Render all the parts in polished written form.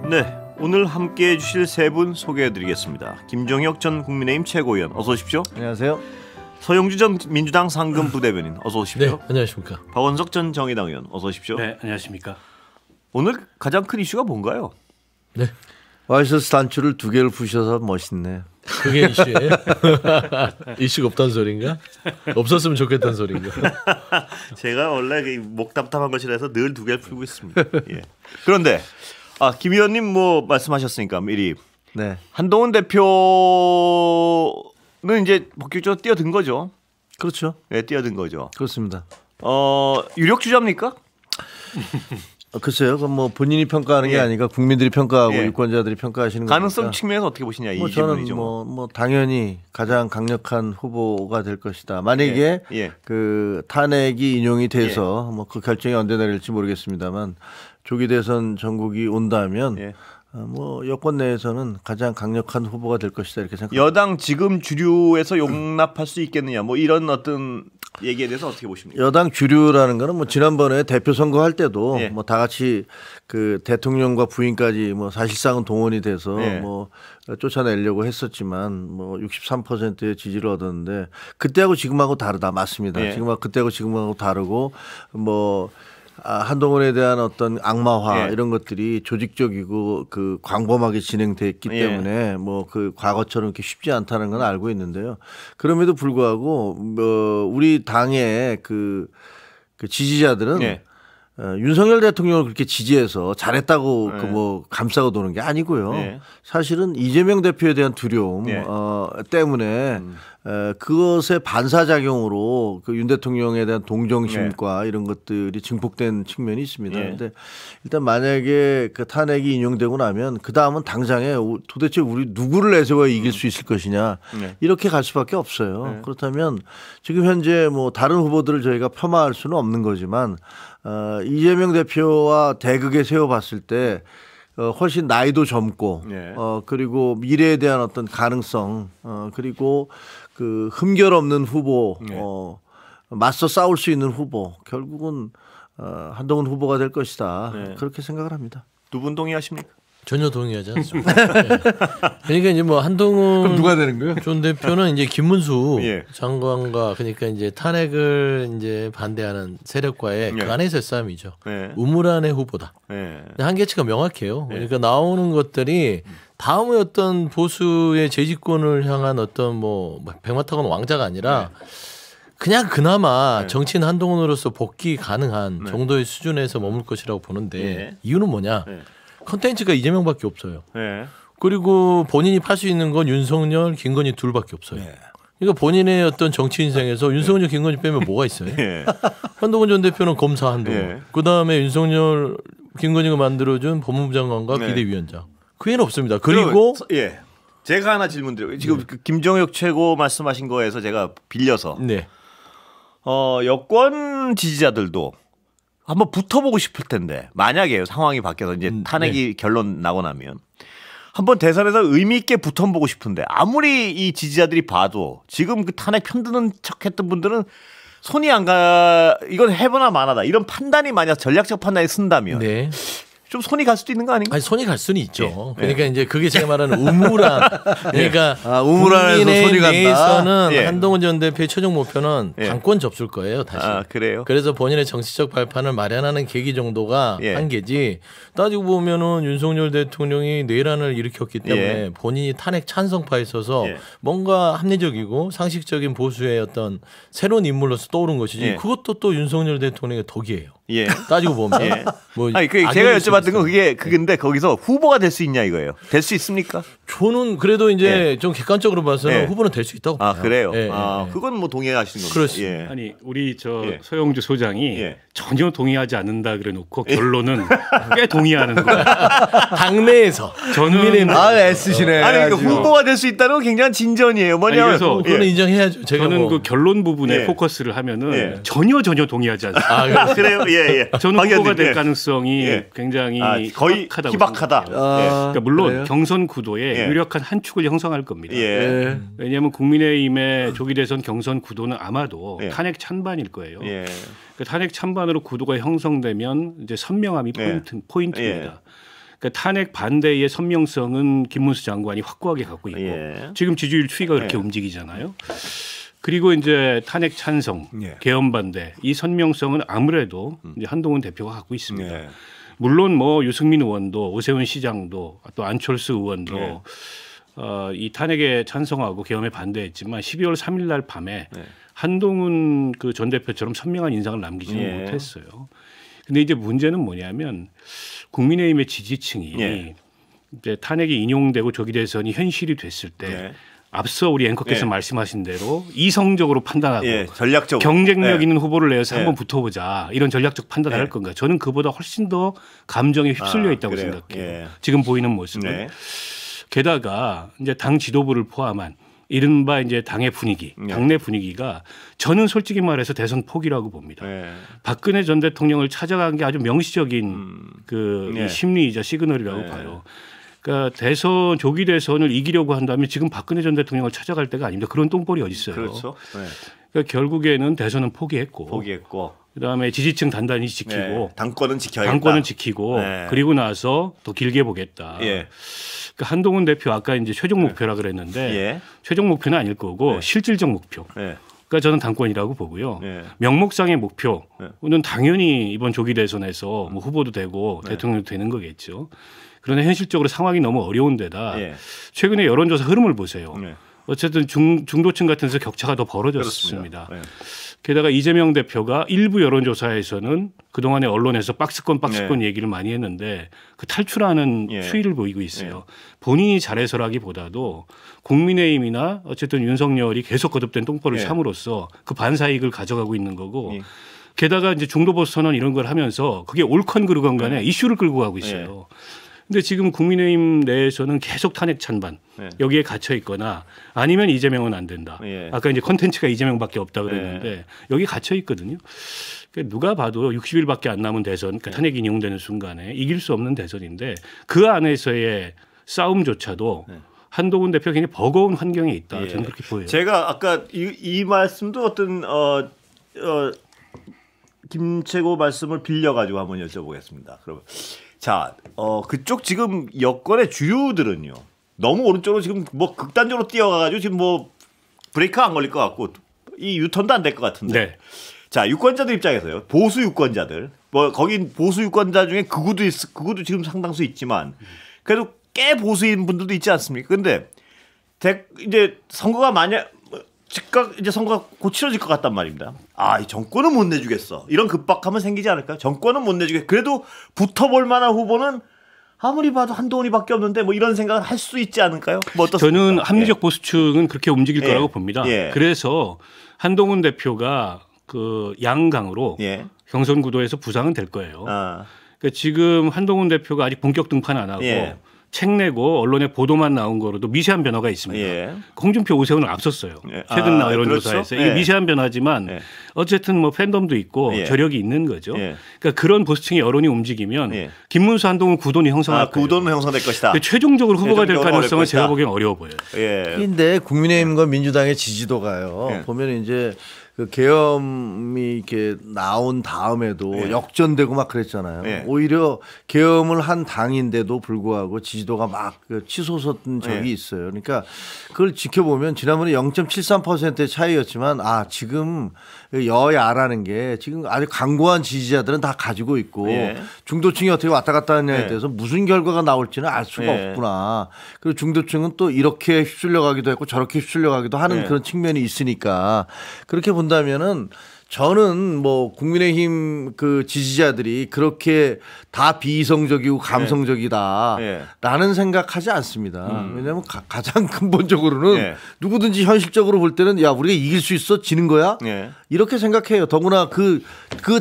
네, 오늘 함께해 주실 세 분 소개해드리겠습니다. 김종혁 전 국민의힘 최고위원, 어서 오십시오. 안녕하세요. 서영주 전 민주당 상금 부대변인, 어서 오십시오. 네, 안녕하십니까. 박원석 전 정의당 의원, 어서 오십시오. 네, 안녕하십니까. 오늘 가장 큰 이슈가 뭔가요? 네, 와이셔츠 단추를 두 개를 부셔서 멋있네. 그게 이슈예요? 이슈가 없다는 소린가? 없었으면 좋겠다는 소린가? 제가 원래 목 답답한 것이라 해서 늘 두 개를 풀고 있습니다. 예. 그런데 김 의원님 뭐 말씀하셨으니까 미리 네, 한동훈 대표는 이제 본격적으로 뛰어든 거죠. 그렇죠. 예, 뛰어든 거죠. 그렇습니다. 유력 주자입니까? 글쎄요, 그건 뭐 본인이 평가하는 게 예. 아니라 국민들이 평가하고 예. 유권자들이 평가하시는 거니까. 가능성 측면에서 어떻게 보시냐 이 뭐 질문이죠. 저는 뭐 당연히 가장 강력한 후보가 될 것이다. 만약에 예. 그 탄핵이 인용이 돼서 뭐 그 결정이 언제 내릴지 모르겠습니다만 조기 대선 전국이 온다면 예. 뭐 여권 내에서는 가장 강력한 후보가 될 것이다 이렇게 생각합니다. 여당 지금 주류에서 용납할 수 있겠느냐 뭐 이런 어떤 얘기에 대해서 어떻게 보십니까? 여당 주류라는 거는 뭐 지난번에 대표 선거할 때도 예. 뭐 다 같이 그 대통령과 부인까지 뭐 사실상은 동원이 돼서 예. 뭐 쫓아내려고 했었지만 뭐 63%의 지지를 얻었는데 그때하고 지금하고 다르다. 맞습니다. 예. 지금하고 그때하고 지금하고 다르고 뭐 한동훈에 대한 어떤 악마화 예. 이런 것들이 조직적이고 그 광범하게 진행됐기 예. 때문에 뭐 그 과거처럼 이렇게 쉽지 않다는 건 알고 있는데요. 그럼에도 불구하고 뭐 우리 당의 그 지지자들은 예. 윤석열 대통령을 그렇게 지지해서 잘했다고 예. 그 뭐 감싸고 도는 게 아니고요. 예. 사실은 이재명 대표에 대한 두려움 예. 때문에 그것의 반사작용으로 그 윤 대통령에 대한 동정심과 이런 것들이 증폭된 측면이 있습니다. 그런데 예. 일단 만약에 그 탄핵이 인용되고 나면 그 다음은 당장에 도대체 우리 누구를 내세워야 이길 수 있을 것이냐 네. 이렇게 갈 수밖에 없어요. 네. 그렇다면 지금 현재 뭐 다른 후보들을 저희가 폄하할 수는 없는 거지만 이재명 대표와 대극에 세워봤을 때 훨씬 나이도 젊고 네. 그리고 미래에 대한 어떤 가능성 그리고 그 흠결 없는 후보 네. 맞서 싸울 수 있는 후보 결국은 한동훈 후보가 될 것이다. 네. 그렇게 생각을 합니다. 두 분 동의하십니까? 전혀 동의하지 않습니다. 네. 그러니까 이제 뭐 한동훈 되는 거예요? 전 대표는 이제 김문수 예. 장관과 그러니까 이제 탄핵을 이제 반대하는 세력과의 예. 그 안에서의 싸움이죠. 네. 우물안의 후보다. 네. 한계치가 명확해요. 그러니까 나오는 것들이 다음의 어떤 보수의 재집권을 향한 어떤 뭐 백마타곤 왕자가 아니라 그냥 그나마 정치인 한동훈으로서 복귀 가능한 정도의 수준에서 머물 것이라고 보는데 네. 이유는 뭐냐? 네. 컨텐츠가 이재명밖에 없어요. 네. 그리고 본인이 팔 수 있는 건 윤석열, 김건희 둘밖에 없어요. 그러니까 본인의 어떤 정치 인생에서 윤석열, 김건희 빼면 뭐가 있어요? 예. 한동훈 전 대표는 검사 한동훈. 예. 그다음에 윤석열, 김건희가 만들어준 법무부 장관과 네. 비대위원장. 그 외에는 없습니다. 그리고 예. 제가 하나 질문드려요. 지금 그 김종혁 최고 말씀하신 거에서 제가 빌려서 네. 여권 지지자들도 한번 붙어보고 싶을 텐데 만약에 상황이 바뀌어서 이제 탄핵이 결론 나고 나면 한번 대선에서 의미 있게 붙어보고 싶은데 아무리 이 지지자들이 봐도 지금 그 탄핵 편드는 척했던 분들은 손이 안 가. 이건 해보나 마나다. 이런 판단이 만약 전략적 판단이 쓴다면 네. 좀 손이 갈 수도 있는 거 아닌가? 아니 손이 갈 수는 있죠. 예. 그러니까 이제 그게 제가 말하는 우물안. 그러니까 우물안에서 손이 간다. 내에서는 예. 한동훈 전 대표의 최종 목표는 예. 당권 접수일 거예요. 다시. 그래요? 그래서 본인의 정치적 발판을 마련하는 계기 정도가 예. 한계지. 따지고 보면은 윤석열 대통령이 내란을 일으켰기 때문에 예. 본인이 탄핵 찬성파에 있어서 예. 뭔가 합리적이고 상식적인 보수의 어떤 새로운 인물로서 떠오른 것이지. 예. 그것도 또 윤석열 대통령의 덕이에요. 예. 따지고 보면. 예. 뭐 아니 제가 악연일 수도 여쭤봤던 건 있어요. 그건데 거기서 후보가 될 수 있냐 이거예요. 될 수 있습니까? 저는 그래도 이제 좀 객관적으로 봐서는 예. 후보는 될 수 있다고 봐요. 그래요. 예, 예. 그건 뭐 동의하시는 겁니다. 그렇습니다. 예. 아니 우리 예. 서영주 소장이 예. 전혀 동의하지 않는다 그래놓고 결론은 꽤 동의하는 거예요. 당내에서 저는 애쓰시네. 아니 그러니까 후보가 될 수 있다는 건 굉장히 진전이에요. 뭐냐면 아니, 그래서 그거는 인정해야죠. 제가 저는 뭐. 그 결론 부분에 예. 포커스를 하면은 예. 전혀 동의하지 않습니다. 그래요. 예. 저는 박 후보가 의원님, 될 예. 가능성이 예. 굉장히 거의 희박하다고 희박하다. 생각해요. 예. 그러니까 물론 그래요? 경선 구도에 예. 유력한 한 축을 형성할 겁니다. 예. 왜냐하면 국민의힘의 조기 대선 경선 구도는 아마도 예. 탄핵 찬반일 거예요. 예. 그 탄핵 찬반으로 구도가 형성되면 이제 선명함이 예. 포인트입니다. 예. 그러니까 탄핵 반대의 선명성은 김문수 장관이 확고하게 갖고 있고 예. 지금 지지율 추이가 그렇게 움직이잖아요. 그리고 이제 탄핵 찬성, 예. 개헌 반대 이 선명성은 아무래도 이제 한동훈 대표가 갖고 있습니다. 예. 물론 뭐 유승민 의원도 오세훈 시장도 또 안철수 의원도 예. 이 탄핵에 찬성하고 개헌에 반대했지만 12월 3일 날 밤에 예. 한동훈 그 전 대표처럼 선명한 인상을 남기지는 예. 못했어요. 근데 이제 문제는 뭐냐면 국민의힘의 지지층이 예. 이제 탄핵이 인용되고 조기 대선이 현실이 됐을 때 예. 앞서 우리 앵커께서 예. 말씀하신 대로 이성적으로 판단하고 예. 전략적 경쟁력 예. 있는 후보를 내서 예. 한번 붙어보자 이런 전략적 판단을 예. 할 건가? 저는 그보다 훨씬 더 감정에 휩쓸려 아, 있다고 그래요? 생각해요. 예. 지금 보이는 모습은. 네. 게다가 이제 당 지도부를 포함한 이른바 이제 당의 분위기, 예. 당내 분위기가 저는 솔직히 말해서 대선 포기라고 봅니다. 예. 박근혜 전 대통령을 찾아간 게 아주 명시적인 그 예. 이 심리이자 시그널이라고 예. 봐요. 그러니까 대선 조기 대선을 이기려고 한다면 지금 박근혜 전 대통령을 찾아갈 때가 아닙니다. 그런 똥볼이 어디 있어요. 그렇죠. 네. 그러니까 결국에는 대선은 포기했고, 포기했고 그다음에 지지층 단단히 지키고, 네. 당권은 지켜야겠다. 당권은 지키고, 네. 그리고 나서 더 길게 보겠다. 예. 그러니까 한동훈 대표 아까 이제 최종 목표라 그랬는데 예. 최종 목표는 아닐 거고 네. 실질적 목표. 예. 그러니까 저는 당권이라고 보고요. 예. 명목상의 목표는 네. 당연히 이번 조기 대선에서 뭐 후보도 되고 네. 대통령도 되는 거겠죠. 그러나 현실적으로 상황이 너무 어려운 데다 예. 최근에 여론조사 흐름을 보세요. 네. 어쨌든 중도층 같은 데서 격차가 더 벌어졌습니다. 그렇습니다. 네. 게다가 이재명 대표가 일부 여론조사에서는 그동안에 언론에서 박스권 얘기를 많이 했는데 그 탈출하는 예. 추이를 보이고 있어요. 본인이 잘해서라기보다도 국민의힘이나 어쨌든 윤석열이 계속 거듭된 똥볼을 예. 참으로써 그 반사이익을 가져가고 있는 거고 예. 게다가 이제 중도보수 선언 이런 걸 하면서 그게 옳건 그르건 간에 이슈를 끌고 가고 예. 있어요. 근데 지금 국민의힘 내에서는 계속 탄핵 찬반 네. 여기에 갇혀 있거나 아니면 이재명은 안 된다. 예. 아까 이제 컨텐츠가 이재명밖에 없다 그랬는데 여기 갇혀 있거든요. 그러니까 누가 봐도 60일밖에 안 남은 대선, 그러니까 탄핵이 인용되는 순간에 이길 수 없는 대선인데 그 안에서의 싸움조차도 한동훈 대표가 굉장히 버거운 환경에 있다. 예. 저는 그렇게 보여요. 제가 아까 이 말씀도 어떤 김채고 말씀을 빌려가지고 한번 여쭤보겠습니다. 그러면 자, 그쪽 지금 여권의 주류들은요. 너무 오른쪽으로 지금 뭐 극단적으로 뛰어가가지고 지금 뭐 브레이크가 안 걸릴 것 같고 이 유턴도 안 될 것 같은데. 네. 자, 유권자들 입장에서요. 보수 유권자들. 뭐 거긴 보수 유권자 중에 극우도 지금 상당수 있지만 그래도 꽤 보수인 분들도 있지 않습니까? 근데 이제 선거가 만약 즉각 이제 선거가 곧 치러질 것 같단 말입니다. 아, 이 정권은 못 내주겠어. 이런 급박함은 생기지 않을까요? 정권은 못 내주겠어. 그래도 붙어볼 만한 후보는 아무리 봐도 한동훈이밖에 없는데 뭐 이런 생각을 할 수 있지 않을까요? 뭐 어떻습니까? 저는 합리적 보수층은 그렇게 움직일 예. 거라고 봅니다. 예. 그래서 한동훈 대표가 그 양강으로 예. 경선 구도에서 부상은 될 거예요. 아, 그러니까 지금 한동훈 대표가 아직 본격 등판 안 하고 예. 책 내고 언론에 보도만 나온 거로도 미세한 변화가 있습니다. 예. 홍준표 오세훈을 앞섰어요. 예. 최근 아, 나온 여론조사에서 그렇죠? 이게 예. 미세한 변화지만 예. 어쨌든 뭐 팬덤도 있고 예. 저력이 있는 거죠. 예. 그러니까 그런 보수층의 여론이 움직이면 예. 김문수 한동훈 구돈이 형성할 거예요. 구도는 형성될 것이다. 근데 최종적으로 후보가 될 최종적으로 가능성은 어려울 제가 것이다. 보기엔 어려워 보여요. 예. 근데 국민의힘과 민주당의 지지도가요. 예. 보면 이제 그 계엄이 이렇게 나온 다음에도 예. 역전되고 막 그랬잖아요. 예. 오히려 계엄을 한 당인데도 불구하고 지지도가 막 치솟았던 적이 예. 있어요. 그러니까 그걸 지켜보면 지난번에 0.73%의 차이였지만 지금 여야라는 게 지금 아주 강고한 지지자들은 다 가지고 있고 예. 중도층이 어떻게 왔다 갔다 하느냐에 예. 대해서 무슨 결과가 나올지는 알 수가 예. 없구나. 그리고 중도층은 또 이렇게 휩쓸려 가기도 했고 저렇게 휩쓸려 가기도 하는 예. 그런 측면이 있으니까 그렇게 본다면은 저는 뭐 국민의힘 그 지지자들이 그렇게 다 비이성적이고 감성적이다 예. 라는 생각하지 않습니다. 왜냐하면 가장 근본적으로는 예. 누구든지 현실적으로 볼 때는 야 우리가 이길 수 있어 지는 거야 예. 이렇게 생각해요. 더구나 그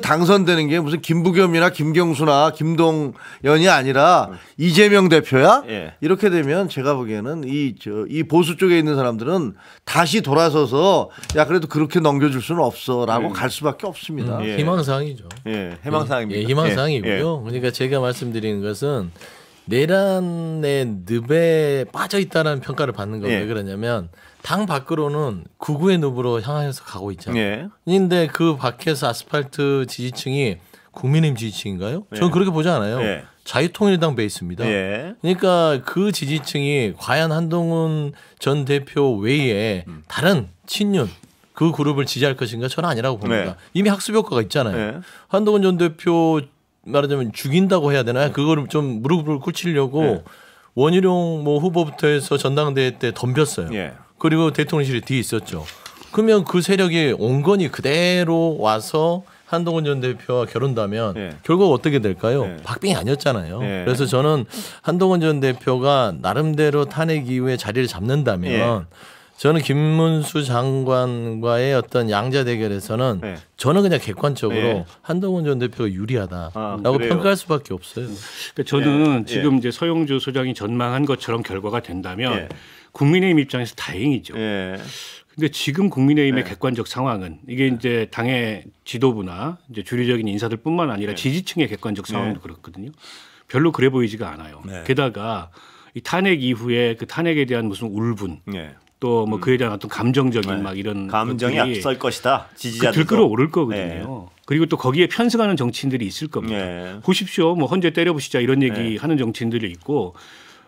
당선되는 게 무슨 김부겸이나 김경수나 김동연이 아니라 이재명 대표야? 예. 이렇게 되면 제가 보기에는 이 보수 쪽에 있는 사람들은 다시 돌아서서 야 그래도 그렇게 넘겨줄 수는 없어라고 갈 수밖에 없습니다. 예. 희망사항이죠. 예. 희망사항입니다. 예, 희망사항이고요. 예. 그러니까 제가 말씀드리는 것은 내란의 늪에 빠져 있다는 평가를 받는 건 예. 왜 그러냐면 당 밖으로는 극우의 늪으로 향해서 가고 있잖아요. 예. 그런데 그 밖에서 아스팔트 지지층이 국민의힘 지지층인가요? 저는 예. 그렇게 보지 않아요. 예. 자유통일당 베이스입니다. 예. 그러니까 그 지지층이 과연 한동훈 전 대표 외에 다른 친윤 그 그룹을 지지할 것인가 저는 아니라고 봅니다. 네. 이미 학습 효과가 있잖아요. 네. 한동훈 전 대표 말하자면 죽인다고 해야 되나요? 그거를 좀 무릎을 꿇히려고 네. 원희룡 뭐 후보부터 해서 전당대회 때 덤볐어요. 예. 그리고 대통령실이 뒤에 있었죠. 그러면 그 세력이 온건이 그대로 와서 한동훈 전 대표와 결혼다면 예. 결과가 어떻게 될까요? 예. 박빙이 아니었잖아요. 예. 그래서 저는 한동훈 전 대표가 나름대로 탄핵 이후에 자리를 잡는다면 예. 저는 김문수 장관과의 어떤 양자 대결에서는 예. 저는 그냥 객관적으로 예. 한동훈 전 대표가 유리하다라고 그래요? 평가할 수밖에 없어요. 그러니까 저는 예. 지금 이제 서영주 소장이 전망한 것처럼 결과가 된다면 예. 국민의힘 입장에서 다행이죠. 예. 근데 지금 국민의힘의 네. 객관적 상황은 이게 이제 당의 지도부나 이제 주류적인 인사들뿐만 아니라 지지층의 객관적 상황도 그렇거든요. 별로 그래 보이지가 않아요. 네. 게다가 이 탄핵 이후에 그 탄핵에 대한 무슨 울분 예. 또 뭐 그에 대한 어떤 감정적인 네. 막 이런 감정이 것들이 앞설 것이다. 그 지지자들 들끓어 오를 거거든요. 그리고 또 거기에 편승하는 정치인들이 있을 겁니다. 예. 보십시오. 뭐 헌재 때려부시자 이런 얘기 하는 정치인들이 있고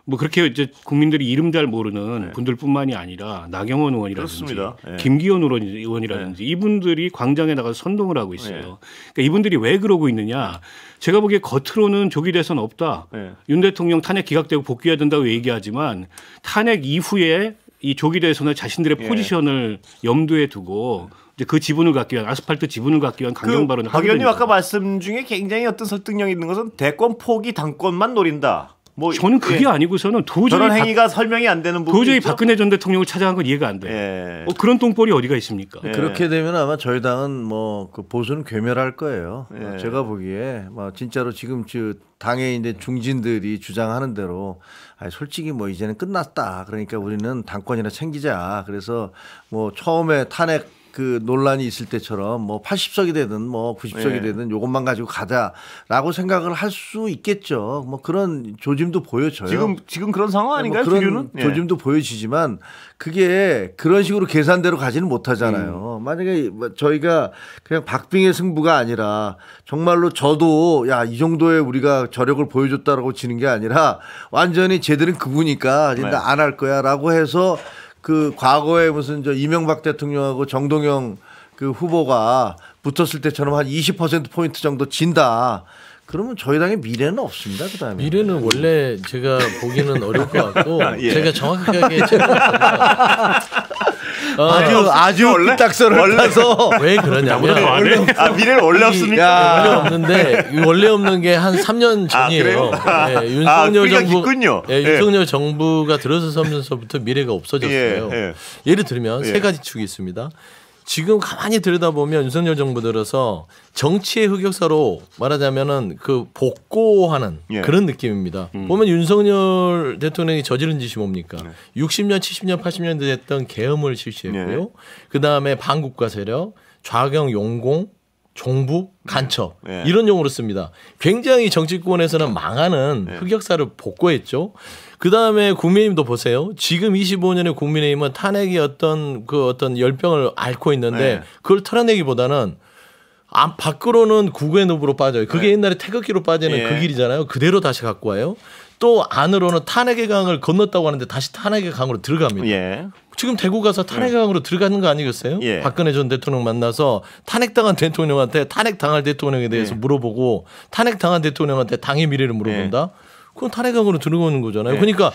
뭐 그렇게 이제 국민들이 이름 잘 모르는 분들뿐만이 아니라 나경원 의원이라든지 그렇습니다. 예. 김기현 의원이라든지 이분들이 광장에 나가서 선동을 하고 있어요. 그러니까 이분들이 왜 그러고 있느냐. 제가 보기에 겉으로는 조기 대선 없다. 예. 윤 대통령 탄핵 기각되고 복귀해야 된다고 얘기하지만 탄핵 이후에 이 조기 대선을 자신들의 포지션을 염두에 두고 이제 그 지분을 갖기 위한 아스팔트 지분을 갖기 위한 강경 발언을 박 하게 의원님 됩니다. 아까 말씀 중에 굉장히 어떤 설득력이 있는 것은 대권 포기 당권만 노린다. 뭐 저는 그게 아니고서는 도저히 저런 행위가 설명이 안 되는 부분이 도저히 있죠? 박근혜 전 대통령을 찾아간 건 이해가 안 돼. 예. 그런 똥볼이 어디가 있습니까? 예. 그렇게 되면 아마 저희 당은 뭐 그 보수는 괴멸할 거예요. 예. 제가 보기에 뭐 진짜로 지금 저 당의 이제 중진들이 주장하는 대로 아니 솔직히 뭐 이제는 끝났다. 그러니까 우리는 당권이나 챙기자. 그래서 뭐 처음에 탄핵 그 논란이 있을 때처럼 뭐 80석이 되든 뭐 90석이 예. 되든 이것만 가지고 가자라고 생각을 할 수 있겠죠. 뭐 그런 조짐도 보여져요. 지금 그런 상황 아닌가요? 뭐 그런 주류는? 예. 조짐도 보여지지만 그게 그런 식으로 계산대로 가지는 못하잖아요. 만약에 저희가 그냥 박빙의 승부가 아니라 정말로 저도 야 이 정도의 우리가 저력을 보여줬다라고 지는 게 아니라 완전히 쟤들은 그구니까 네. 나 안 할 거야라고 해서 그 과거에 무슨 저 이명박 대통령하고 정동영 그 후보가 붙었을 때처럼 한 20% 포인트 정도 진다. 그러면 저희 당의 미래는 없습니다. 그다음에 미래는 원래 제가 보기는 어려울 것 같고 예. 제가 정확하게 아주 원래? 삐딱선을 타서 왜 그러냐면 미래는 원래 없습니까? 원래 없는데 원래 없는 게 한 3년 전이에요. 그래요? 예, 윤석열 그러니까 정부 깊군요. 예, 윤석열 정부가 들어서면서부터 미래가 없어졌어요. 예. 예를 들면 예. 세 가지 축이 있습니다. 지금 가만히 들여다보면 윤석열 정부 들어서 정치의 흑역사로 말하자면은 그 복고하는 예. 그런 느낌입니다. 보면 윤석열 대통령이 저지른 짓이 뭡니까? 60년, 70년, 80년대 됐던 계엄을 실시했고요. 예. 그 다음에 반국가 세력, 좌경 용공, 종북, 간첩 예. 이런 용어를 씁니다. 굉장히 정치권에서는 망하는 흑역사를 복고했죠. 그 다음에 국민의힘도 보세요. 지금 25년의 국민의힘은 탄핵이 어떤 열병을 앓고 있는데 네. 그걸 털어내기보다는 밖으로는 국외 누부로 빠져요. 그게 옛날에 태극기로 빠지는 예. 그 길이잖아요. 그대로 다시 갖고 와요. 또 안으로는 탄핵의 강을 건넜다고 하는데 다시 탄핵의 강으로 들어갑니다. 예. 지금 대구 가서 탄핵 강으로 들어가는 거 아니겠어요? 예. 박근혜 전 대통령 만나서 탄핵당한 대통령한테 탄핵당할 대통령에 대해서 물어보고 탄핵당한 대통령한테 당의 미래를 물어본다? 그건 탄핵 강으로 들어가는 거잖아요. 그러니까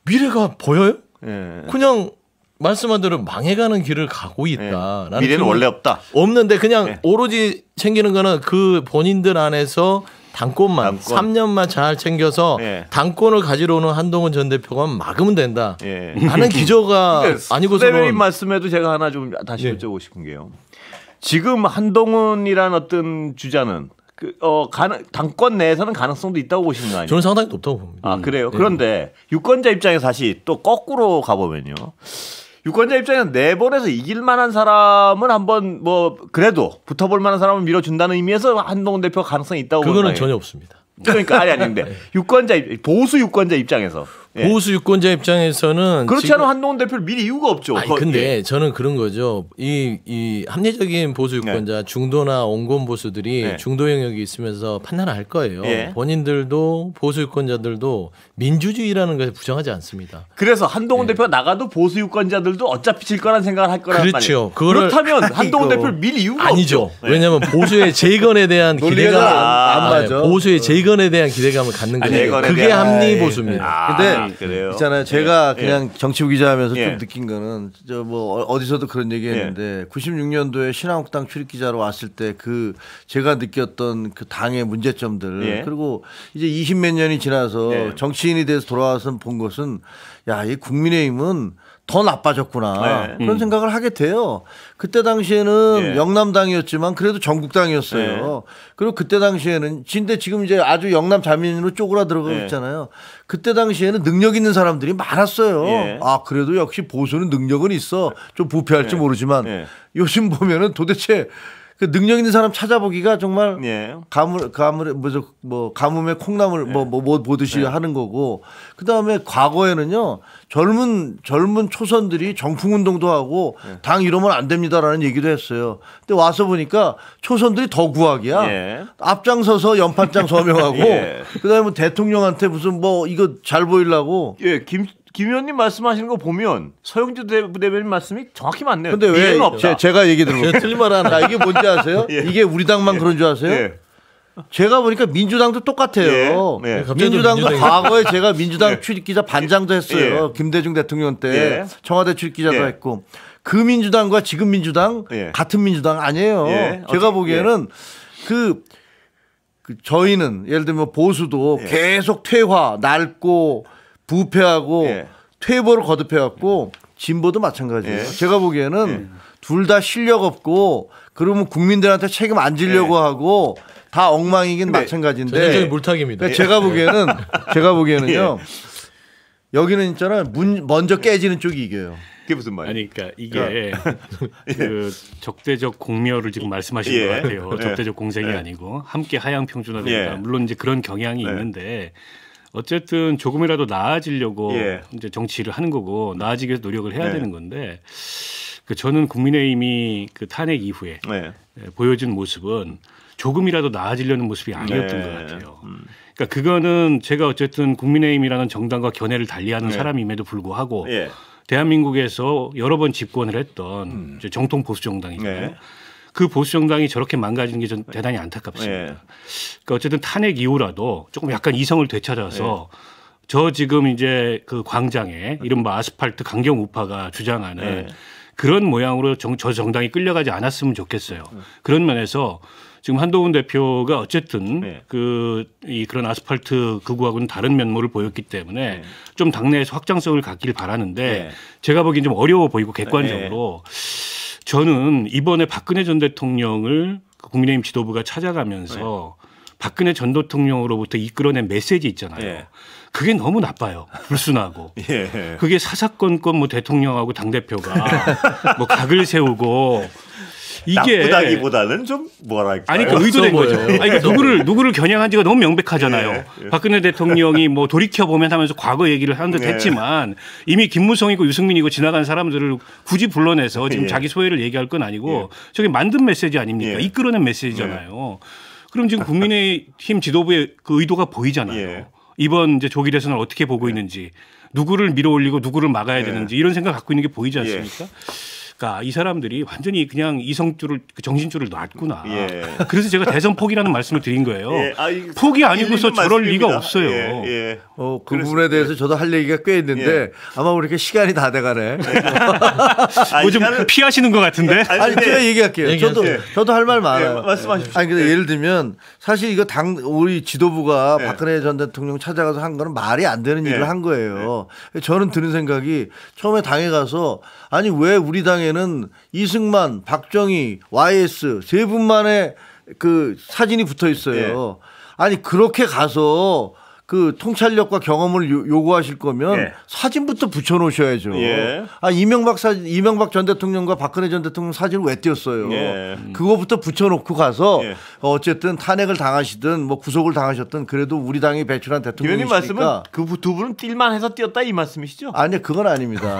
미래가 보여요? 예. 그냥 말씀한 대로 망해가는 길을 가고 있다라는 미래는 기분이 원래 없다. 없는데 그냥 오로지 챙기는 거는 그 본인들 안에서 당권만 당권. 3년만 잘 챙겨서 예. 당권을 가지러 오는 한동훈 전 대표가 막으면 된다. 예. 하는 기저가 아니고서는 대변인 말씀에도 제가 하나 좀 다시 예. 여쭤보고 싶은 게요. 지금 한동훈이란 어떤 주자는 당권 내에서는 가능성도 있다고 보시는 거 아니에요? 저는 상당히 높다고 봅니다. 아 그래요. 그런데 유권자 입장에서 다시 또 거꾸로 가보면요. 유권자 입장에서 내보내서 이길 만한 사람은 한번 뭐 그래도 붙어볼 만한 사람을 밀어준다는 의미에서 한동훈 대표가 가능성이 있다고 그거는 보나요? 전혀 없습니다. 그러니까 아니 아닌데 유권자 보수 유권자 입장에서 보수 유권자 입장에서는 그렇지 지금- 않으면 한동훈 대표를 밀 이유가 없죠. 아니 근데 저는 그런 거죠. 이 합리적인 보수 유권자 중도나 온건 보수들이 중도 영역이 있으면서 판단을 할 거예요. 본인들도 보수 유권자들도 민주주의라는 것에 부정하지 않습니다. 그래서 한동훈 대표가 나가도 보수 유권자들도 어차피 질 거란 생각을 할 거란 그렇죠. 말이에요. 그렇다면 한동훈 대표를 밀 이유가 아니죠. 없죠. 왜냐하면 보수의 재건에 대한 기대감 안 맞아. 보수의 재건에 대한 기대감을 갖는 거예요. 재건에 그게 대한- 합리 보수입니다. 근데 그래요. 있잖아요. 제가 그냥 정치부 기자하면서 예. 좀 느낀 거는 저 뭐 어디서도 그런 얘기했는데 96년도에 신한국당 출입 기자로 왔을 때 그 제가 느꼈던 그 당의 문제점들 그리고 이제 20몇 년이 지나서 정치인이 돼서 돌아와서 본 것은 야, 이 국민의힘은 더 나빠졌구나 그런 생각을 하게 돼요. 그때 당시에는 영남당이었지만 그래도 전국당이었어요. 그리고 그때 당시에는 근데 지금 이제 아주 영남 자민으로 쪼그라들어가고 있잖아요. 그때 당시에는 능력 있는 사람들이 많았어요. 아 그래도 역시 보수는 능력은 있어. 좀 부패할지 모르지만 요즘 보면은 도대체 그 능력 있는 사람 찾아보기가 정말 가뭄에 콩나물 뭐 보듯이 하는 거고 그다음에 과거에는요 젊은 초선들이 정풍운동도 하고 당 이러면 안 됩니다라는 얘기도 했어요. 근데 와서 보니까 초선들이 더 구악이야. 앞장서서 연판장 서명하고 그다음에 뭐 대통령한테 무슨 뭐 이거 잘 보이려고 김 의원님 말씀하시는 거 보면 서영주 대변인 말씀이 정확히 맞네요. 근데 왜 제가 얘기 들어볼게요. 틀린 말 하나. 자, 이게 뭔지 아세요? 이게 우리 당만 그런 줄 아세요? 제가 보니까 민주당도 똑같아요. 민주당도 과거에 제가 민주당 출입기자 반장도 했어요. 김대중 대통령 때 청와대 출입기자도 했고 그 민주당과 지금 민주당 같은 민주당 아니에요. 제가 보기에는 그 저희는 예를 들면 보수도 계속 퇴화, 낡고 부패하고 퇴보를 거듭해왔고 진보도 마찬가지예요. 제가 보기에는 둘 다 실력 없고 그러면 국민들한테 책임 안 지려고 하고 다 엉망이긴 마찬가지인데 전형적인 물타기입니다. 그러니까 제가 보기에는요. 여기는 있잖아요. 먼저 깨지는 쪽이 이겨요. 그게 무슨 말이에요? 아니, 그러니까 이게 그 적대적 공멸을 지금 말씀하신 것 같아요. 적대적 공생이 아니고 함께 하향 평준화된다. 물론 이제 그런 경향이 있는데 어쨌든 조금이라도 나아지려고 이제 정치를 하는 거고 나아지기 위해서 노력을 해야 되는 건데 저는 국민의힘이 그 탄핵 이후에 보여준 모습은 조금이라도 나아지려는 모습이 아니었던 것 같아요. 그러니까 그거는 제가 어쨌든 국민의힘이라는 정당과 견해를 달리하는 사람임에도 불구하고 대한민국에서 여러 번 집권을 했던 이제 정통 보수 정당이잖아요. 그 보수 정당이 저렇게 망가지는 게 전 대단히 안타깝습니다. 그러니까 어쨌든 탄핵 이후라도 조금 약간 이성을 되찾아서 저 지금 이제 그 광장에 이른바 아스팔트 강경 우파가 주장하는 그런 모양으로 저 정당이 끌려가지 않았으면 좋겠어요. 그런 면에서 지금 한동훈 대표가 어쨌든 그런 아스팔트 극우하고는 다른 면모를 보였기 때문에 좀 당내에서 확장성을 갖기를 바라는데 제가 보기엔 좀 어려워 보이고 객관적으로 저는 이번에 박근혜 전 대통령을 국민의힘 지도부가 찾아가면서 박근혜 전 대통령으로부터 이끌어낸 메시지 있잖아요. 그게 너무 나빠요. 불순하고. 그게 사사건건 뭐 대통령하고 당대표가 뭐 각을 세우고 이게 나쁘다기보다는 좀 뭐랄까. 아니 그 의도된 거죠. 아니 그러니까 누구를 겨냥한지가 너무 명백하잖아요. 박근혜 대통령이 뭐 돌이켜 보면 하면서 과거 얘기를 하는 듯 했지만 이미 김무성이고 유승민이고 지나간 사람들을 굳이 불러내서 지금 자기 소회를 얘기할 건 아니고 저게 만든 메시지 아닙니까? 이끌어낸 메시지잖아요. 그럼 지금 국민의힘 지도부의 그 의도가 보이잖아요. 이번 이제 조기 대선을 어떻게 보고 있는지 누구를 밀어올리고 누구를 막아야 되는지 이런 생각 갖고 있는 게 보이지 않습니까? 그러니까 이 사람들이 완전히 그냥 이성줄을 정신줄을 놨구나. 그래서 제가 대선 포기라는 말씀을 드린 거예요. 포기 아니고서 저럴 리가 없어요. 그 부분에 대해서 저도 할 얘기가 꽤 있는데 아마 우리 이렇게 시간이 다 돼가네. 뭐 좀 피하시는 것 같은데. 아니 제가 얘기할게요. 저도 할 말 많아요. 말씀하십시오. 아니 근데 예를 들면 사실 이거 우리 지도부가 박근혜 전 대통령 찾아가서 한 거는 말이 안 되는 일을 한 거예요. 저는 드는 생각이 처음에 당에 가서 아니 왜 우리 당에는 이승만, 박정희, YS 세 분만의 그 사진이 붙어 있어요. 아니 그렇게 가서 그 통찰력과 경험을 요구하실 거면 예. 사진부터 붙여놓으셔야죠. 예. 아 이명박 전 대통령과 박근혜 전 대통령 사진을 왜 띄웠어요? 예. 그거부터 붙여놓고 가서 예. 어쨌든 탄핵을 당하시든 뭐 구속을 당하셨든 그래도 우리 당이 배출한 김현님 말씀은 대통령이시니까. 그 두 분은 뛸만해서 뛰었다 이 말씀이시죠? 아니 그건 아닙니다.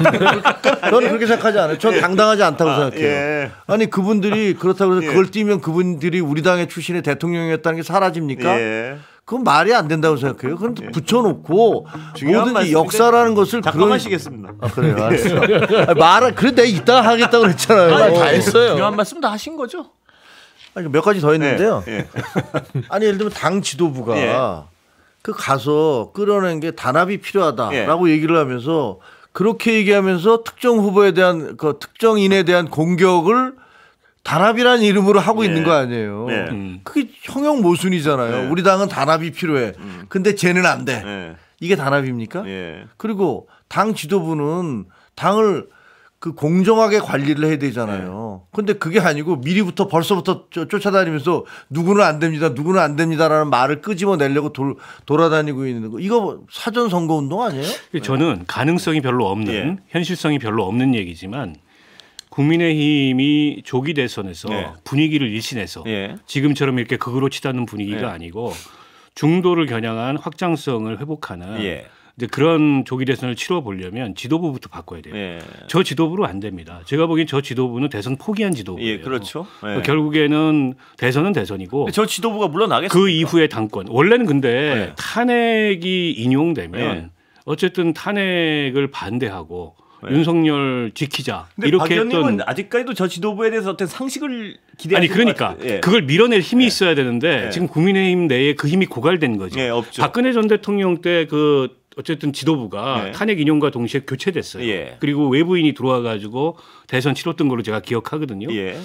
저는 그렇게 생각하지 않아요. 전 당당하지 않다고 생각해요. 예. 아니 그분들이 그렇다고 해서 예. 그걸 띄면 그분들이 우리 당의 출신의 대통령이었다는 게 사라집니까? 예. 그건 말이 안 된다고 생각해요. 그럼 붙여놓고 중요한 뭐든지 말씀인데 역사라는 것을 잠깐만 그런- 쉬겠습니다. 아, 그래요. 알았어. 말을 그래 내가 이따가 하겠다고 그랬잖아요. 아니, 다 했어요. 중요한 말씀 다 하신 거죠? 아니, 몇 가지 더 했는데요. 예. 아니 예를 들면 당 지도부가 예. 그 가서 끌어낸 게 단합이 필요하다라고 예. 얘기를 하면서 그렇게 얘기하면서 특정 후보에 대한 그 특정인에 대한 공격을 단합이라는 이름으로 하고 예. 있는 거 아니에요. 네. 그게 형용 모순이잖아요. 네. 우리 당은 단합이 필요해. 근데 쟤는 안 돼. 예. 이게 단합입니까? 예. 그리고 당 지도부는 당을 그 공정하게 관리를 해야 되잖아요. 근데 그게 아니고 미리부터 벌써부터 쫓아다니면서 누구는 안 됩니다. 누구는 안 됩니다라는 말을 끄집어내려고 돌아다니고 있는 거. 이거 사전 선거 운동 아니에요? 저는 가능성이 별로 없는 예. 현실성이 별로 없는 얘기지만 국민의힘이 조기 대선에서 예. 분위기를 일신해서 예. 지금처럼 이렇게 극으로 치닫는 분위기가 예. 아니고 중도를 겨냥한 확장성을 회복하는 예. 이제 그런 조기 대선을 치러 보려면 지도부부터 바꿔야 돼요. 예. 저 지도부로 안 됩니다. 제가 보기엔 저 지도부는 대선 포기한 지도부예요. 예, 그렇죠. 예. 결국에는 대선은 대선이고 저 지도부가 물러나겠습니까? 그 이후의 당권. 원래는 근데 네. 탄핵이 인용되면 네. 어쨌든 탄핵을 반대하고 네. 윤석열 지키자 근데 이렇게 박 의원님은 했던 아직까지도 저 지도부에 대해서 어떤 상식을 기대하시는 아니 그러니까 것 같아요. 예. 그걸 밀어낼 힘이 있어야 되는데 네. 지금 국민의힘 내에 그 힘이 고갈된 거죠. 예, 없죠. 박근혜 전 대통령 때 그 어쨌든 지도부가 네. 탄핵 인용과 동시에 교체됐어요. 예. 그리고 외부인이 들어와 가지고 대선 치렀던 걸로 제가 기억하거든요. 예.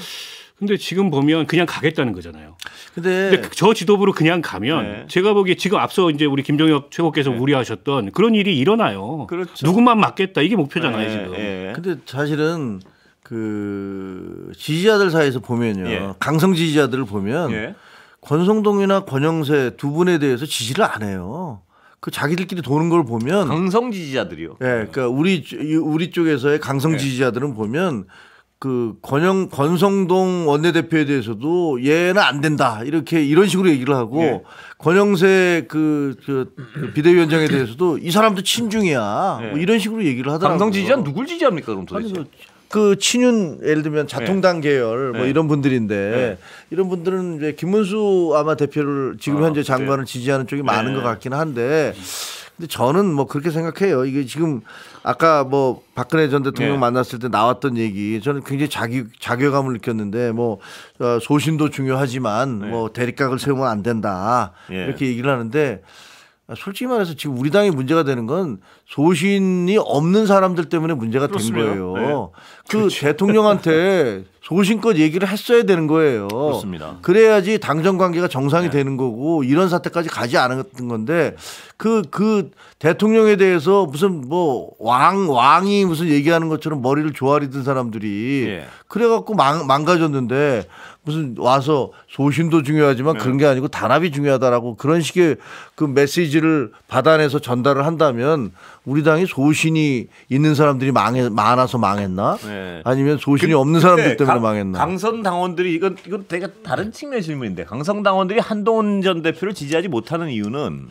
근데 지금 보면 그냥 가겠다는 거잖아요. 근데 근데 저 지도부로 그냥 가면 네. 제가 보기에 지금 앞서 이제 우리 김종혁 최고께서 우려하셨던 그런 일이 일어나요. 그렇죠. 누구만 맞겠다 이게 목표잖아요 예, 지금. 예. 근데 사실은 그 지지자들 사이에서 보면요. 예. 강성 지지자들을 보면 예. 권성동이나 권영세 두 분에 대해서 지지를 안 해요. 그 자기들끼리 도는 걸 보면 강성 지지자들이요. 예, 그러니까 우리 쪽에서의 강성 지지자들은 보면 그 권성동 원내대표에 대해서도 얘는 안 된다 이렇게 이런 식으로 얘기를 하고 예. 권영세 그 비대위원장에 대해서도 이 사람도 친중이야 예. 뭐 이런 식으로 얘기를 하더라고요. 강성 지지자는 누굴 지지합니까 그럼 아니 도대체? 그 친윤 예를 들면 자통당 계열 뭐 네. 이런 분들인데 네. 이런 분들은 이제 김문수 아마 대표를 지금 현재 장관을 그래요? 지지하는 쪽이 많은 네. 것 같긴 한데 근데 저는 뭐 그렇게 생각해요. 이게 지금 아까 뭐 박근혜 전 대통령 네. 만났을 때 나왔던 얘기 저는 굉장히 자괴감을 느꼈는데 뭐 소신도 중요하지만 네. 뭐 대립각을 세우면 안 된다 예. 이렇게 얘기를 하는데 솔직히 말해서 지금 우리 당이 문제가 되는 건 소신이 없는 사람들 때문에 문제가 된 그렇습니다. 거예요. 네. 그 대통령한테 소신껏 얘기를 했어야 되는 거예요. 그렇습니다. 그래야지 당정 관계가 정상이 되는 거고 이런 사태까지 가지 않았던 건데 그 대통령에 대해서 무슨 뭐 왕이 무슨 얘기하는 것처럼 머리를 조아리던 사람들이 예. 그래갖고 망가졌는데 무슨 와서 소신도 중요하지만 그런 게 아니고 단합이 중요하다라고 그런 식의 그 메시지를 받아내서 전달을 한다면 우리 당이 소신이 있는 사람들이 많아서 망했나? 네. 아니면 소신이 없는 사람들 때문에 망했나? 강성 당원들이 이건 되게 다른 측면의 질문인데 강성 당원들이 한동훈 전 대표를 지지하지 못하는 이유는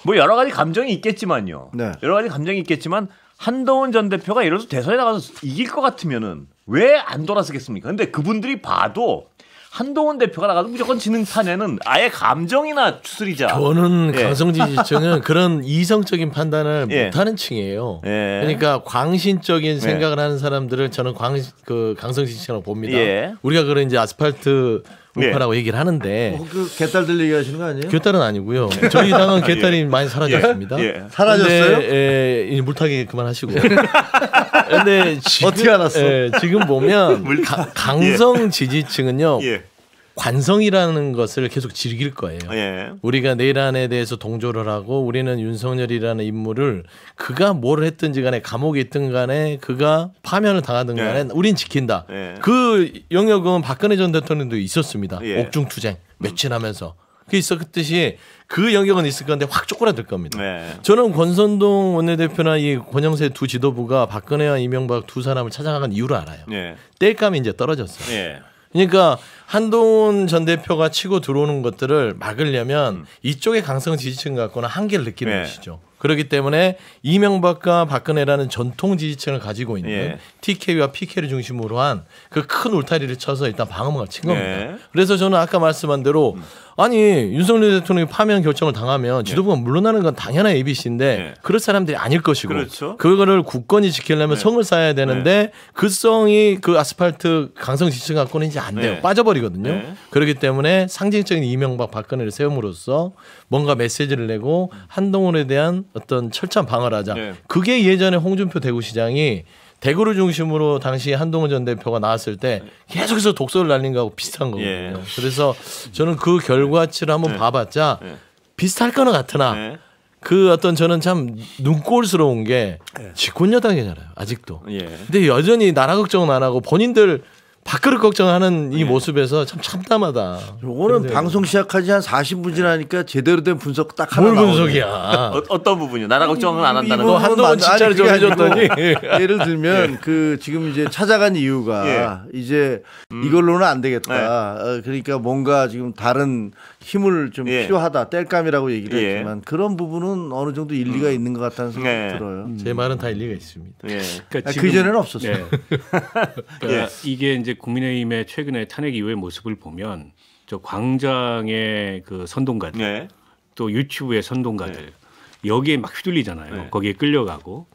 뭐 여러 가지 감정이 있겠지만요. 네. 여러 가지 감정이 있겠지만 한동훈 전 대표가 예를 들어서 대선에 나가서 이길 것 같으면은 왜 안 돌아서겠습니까? 근데 그분들이 봐도 한동훈 대표가 나가도 무조건 지는 판에는 아예 감정이나 추스리자. 저는 예. 강성 지지층은 그런 이성적인 판단을 예. 못하는 층이에요. 예. 그러니까 광신적인 생각을 하는 사람들을 저는 강성 지지층으로 봅니다. 예. 우리가 그런 이제 아스팔트 예. 우파라고 얘기를 하는데 그 개딸들 얘기하시는 거 아니에요? 개딸은 아니고요. 저희 당은 개딸이 많이 사라졌습니다. 예. 사라졌어요? 근데, 이 물타기 그만하시고. 근데 지금, 어떻게 알았어? 지금 보면 강성 지지층은요. 예. 관성이라는 것을 계속 즐길 거예요. 예. 우리가 내일 안에 대해서 동조를 하고 우리는 윤석열이라는 인물을 그가 뭘 했든지 간에 감옥에 있든 간에 그가 파면을 당하든 간에 우린 지킨다. 예. 그 영역은 박근혜 전 대통령도 있었습니다. 예. 옥중투쟁 며칠 하면서. 그 있었듯이 그 영역은 있을 건데 확 쪼그라들 겁니다. 네. 저는 권선동 원내대표나 이 권영세 두 지도부가 박근혜와 이명박 두 사람을 찾아간 이유를 알아요. 네. 땔감이 이제 떨어졌어요. 네. 그러니까 한동훈 전 대표가 치고 들어오는 것들을 막으려면 이쪽의 강성 지지층 갖고는 한계를 느끼는 네. 것이죠. 그렇기 때문에 이명박과 박근혜라는 전통 지지층을 가지고 있는 예. TK와 PK를 중심으로 한 그 큰 울타리를 쳐서 일단 방어막을 친 겁니다. 네. 그래서 저는 아까 말씀한 대로 아니 윤석열 대통령이 파면 결정을 당하면 지도부가 물러나는 건 당연한 ABC인데 네. 그럴 사람들이 아닐 것이고 그렇죠. 그거를 굳건히 지키려면 성을 쌓아야 되는데 그 성이 그 아스팔트 강성 지층 갖고는 이제 안 돼요. 네. 빠져버리거든요. 네. 그렇기 때문에 상징적인 이명박 박근혜를 세움으로써 뭔가 메시지를 내고 한동훈에 대한 어떤 철저한 방어를 하자. 네. 그게 예전에 홍준표 대구시장이 대구를 중심으로 당시 한동훈 전 대표가 나왔을 때 계속해서 독소를 날린 거하고 비슷한 거거든요. 예. 그래서 저는 그 결과치를 한번 봐봤자 비슷할 거는 같으나 네. 그 어떤 저는 참 눈꼴스러운 게 집권 여당이잖아요. 아직도. 예. 근데 여전히 나라 걱정은 안 하고 본인들 밥그릇 걱정하는 이 모습에서 참 참담하다. 요거는 방송 시작하지 한 40분 지나니까 제대로 된 분석 딱 하나 뭘 나오네. 분석이야. 어떤 부분이요? 나라 걱정은 안 한다는 너 거. 한동훈 진짜를 그게 아니고 정해줬더니 예를 들면 그 지금 이제 찾아간 이유가 이제 이걸로는 안 되겠다. 그러니까 뭔가 지금 다른 힘을 좀 필요하다. 땔감이라고 얘기를 했지만 그런 부분은 어느 정도 일리가 있는 것 같다는 생각이 들어요. 제 말은 다 일리가 있습니다. 예. 그러니까 그 전에는 없었어요. 네. 그러니까 이게 이제 국민의힘의 최근의 탄핵 이후의 모습을 보면 저 광장의 그 선동가들 네. 또 유튜브의 선동가들 여기에 막 휘둘리잖아요. 네. 거기에 끌려가고.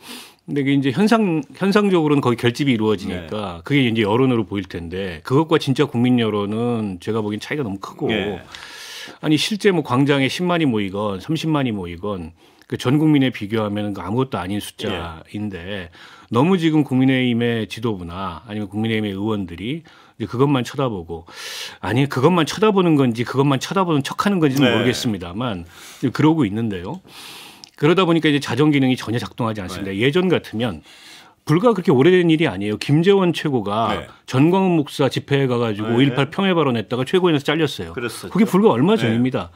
근데 이게 이제 현상적으로는 거기 결집이 이루어지니까 그게 이제 여론으로 보일 텐데 그것과 진짜 국민 여론은 제가 보기엔 차이가 너무 크고 아니 실제 뭐 광장에 10만이 모이건 30만이 모이건 그 전 국민에 비교하면 아무것도 아닌 숫자인데 너무 지금 국민의힘의 지도부나 아니면 국민의힘의 의원들이 이제 그것만 쳐다보고 아니 그것만 쳐다보는 건지 그것만 쳐다보는 척하는 건지는 모르겠습니다만 그러고 있는데요. 그러다 보니까 이제 자정 기능이 전혀 작동하지 않습니다. 예전 같으면 불과 그렇게 오래된 일이 아니에요. 김재원 최고가 전광훈 목사 집회에 가가지고 5.18 평화 발언했다가 최고위원회에서 잘렸어요. 그랬었죠. 그게 불과 얼마 전입니다.